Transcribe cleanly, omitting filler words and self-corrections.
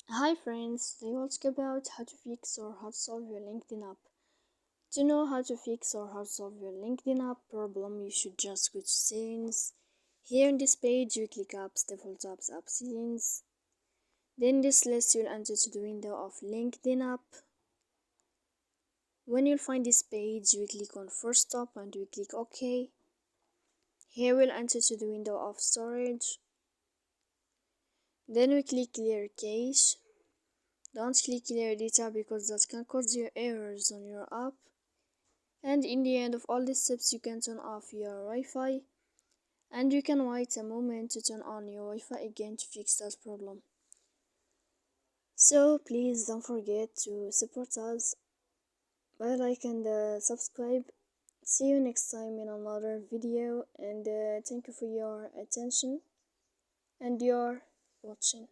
Hi friends, today we'll talk about how to fix or how to solve your LinkedIn app. To know how to fix or how to solve your LinkedIn app problem, you should just go to settings. Here in this page, you click apps, default apps, app settings. Then this list you'll enter to the window of LinkedIn app. When you'll find this page, you click on first stop and you click OK. Here we'll enter to the window of storage. Then we click clear cache. Don't click clear data because that can cause you errors on your app. And in the end of all these steps, you can turn off your Wi-Fi and you can wait a moment to turn on your Wi-Fi again to fix that problem. So please don't forget to support us by like and subscribe. See you next time in another video, and thank you for your attention and your watching.